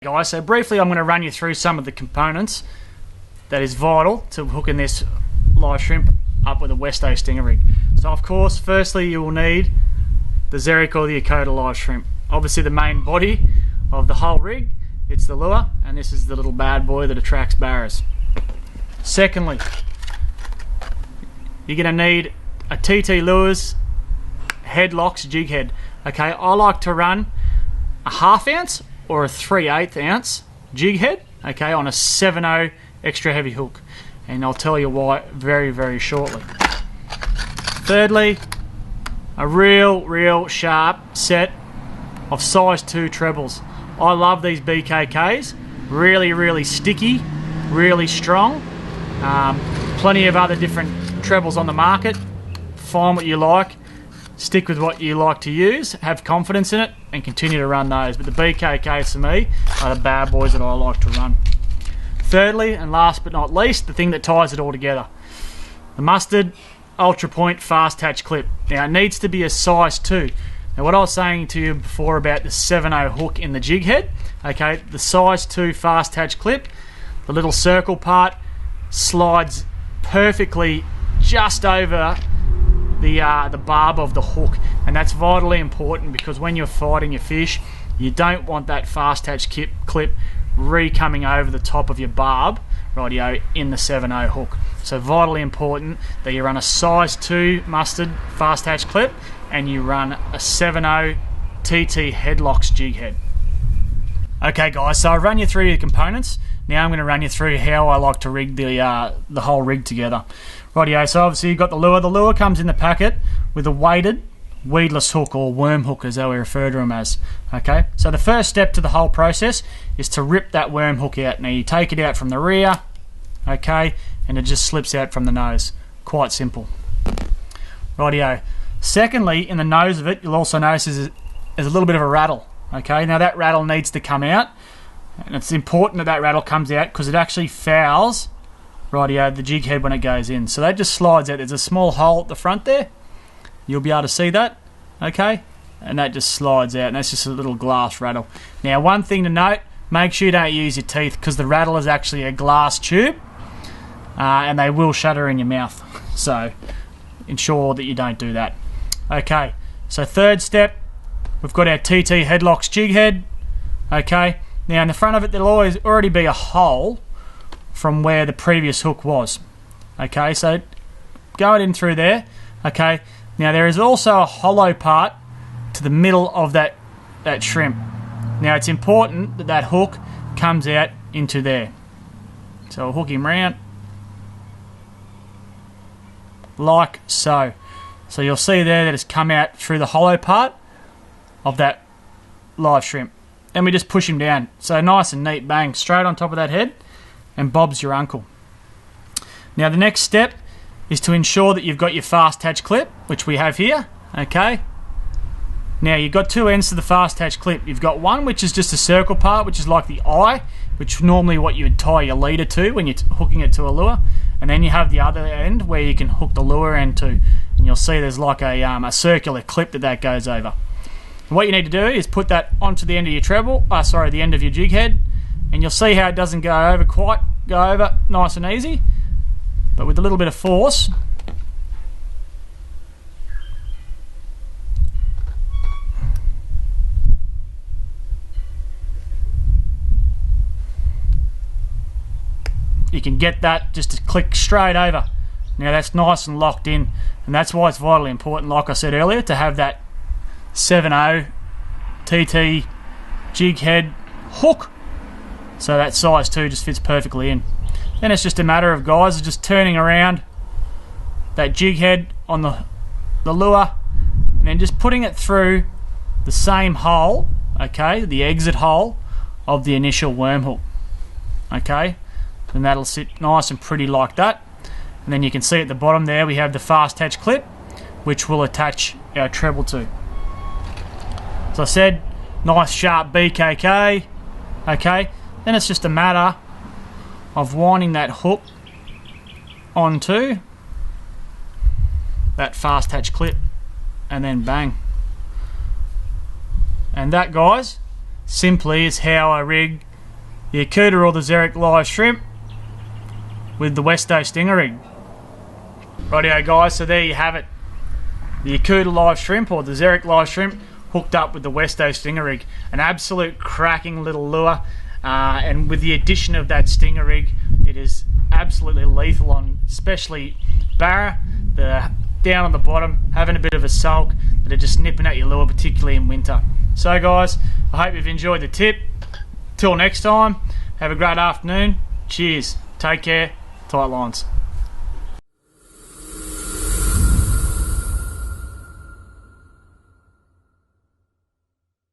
guys, so briefly I'm going to run you through some of the components that is vital to hooking this live shrimp up with a Westo Stinger rig. So of course, firstly you will need the Zerrick or the Yakota live shrimp. Obviously the main body of the whole rig, it's the lure, and this is the little bad boy that attracts barras. Secondly, you're going to need a TT Lures Headlocks jig head. Okay, I like to run a 1/2 ounce or a 3/8 ounce jig head, okay, on a 7/0 extra heavy hook, and I'll tell you why very, very shortly. Thirdly, a real sharp set of size 2 trebles. I love these BKKs, really sticky, really strong. Plenty of other different trebles on the market. Find what you like, stick with what you like to use, have confidence in it, and continue to run those. But the BKKs for me are the bad boys that I like to run. Thirdly, and last but not least, the thing that ties it all together, the Mustad Ultra Point Fast Hatch Clip. Now it needs to be a size 2. Now what I was saying to you before about the 7/0 hook in the jig head, okay, the size 2 Fast Hatch Clip, the little circle part slides perfectly just over the barb of the hook, and that's vitally important because when you're fighting your fish, you don't want that fast hatch clip coming over the top of your barb, rightio, in the 7/0 hook. So vitally important that you run a size 2 Mustad fast hatch clip and you run a 7/0 TT Headlocks jig head. Okay guys, so I've run you through the components. Now I'm going to run you through how I like to rig the whole rig together. Rightio, so obviously you've got the lure. The lure comes in the packet with a weighted weedless hook, or worm hook as we refer to them as. Okay, so the first step to the whole process is to rip that worm hook out. Now you take it out from the rear, okay, and it just slips out from the nose. Quite simple. Rightio. Secondly, in the nose of it, you'll also notice there's a little bit of a rattle. Okay, now that rattle needs to come out, and it's important that that rattle comes out because it actually fouls, rightio, the jig head when it goes in. So that just slides out. There's a small hole at the front there. You'll be able to see that, okay? And that just slides out, and that's just a little glass rattle. Now, one thing to note, make sure you don't use your teeth because the rattle is actually a glass tube, and they will shatter in your mouth. So ensure that you don't do that. Okay, so third step, we've got our TT Headlocks jig head, okay? Now, in the front of it, there'll always already be a hole from where the previous hook was. Okay, so go in through there. Okay, now there is also a hollow part to the middle of that shrimp. Now it's important that that hook comes out into there. So I'll hook him round like so. So you'll see there that it's come out through the hollow part of that live shrimp. Then we just push him down. So nice and neat, bang, straight on top of that head, and Bob's your uncle. Now the next step is to ensure that you've got your fast hatch clip, which we have here, okay? Now you've got two ends to the fast hatch clip. You've got one which is just a circle part, which is like the eye, which normally what you would tie your leader to when you're hooking it to a lure, and then you have the other end where you can hook the lure end to, and you'll see there's like a circular clip that goes over. And what you need to do is put that onto the end of your the end of your jig head, and you'll see how it doesn't go over nice and easy, but with a little bit of force, you can get that just to click straight over. Now that's nice and locked in, and that's why it's vitally important, like I said earlier, to have that 7/0 TT jig head hook, so that size 2 just fits perfectly in. Then it's just a matter of, guys, just turning around that jig head on the lure, and then just putting it through the same hole, okay, the exit hole of the initial worm hook, okay, and that'll sit nice and pretty like that. And then you can see at the bottom there we have the fast hatch clip, which we'll attach our treble to. As I said, nice sharp BKK, okay. Then it's just a matter of winding that hook onto that fast hatch clip, and then bang. And that, guys, simply is how I rig the Akuta or the Xeric live shrimp with the Westo Stinger Rig. Rightio guys, so there you have it. The Akuta live shrimp or the Xeric live shrimp hooked up with the Westo Stinger Rig. An absolute cracking little lure, and with the addition of that Stinger Rig, it is absolutely lethal on especially barra, the down on the bottom, having a bit of a sulk, that are just nipping at your lure, particularly in winter. So guys, I hope you've enjoyed the tip. Till next time, have a great afternoon. Cheers. Take care. Tight lines.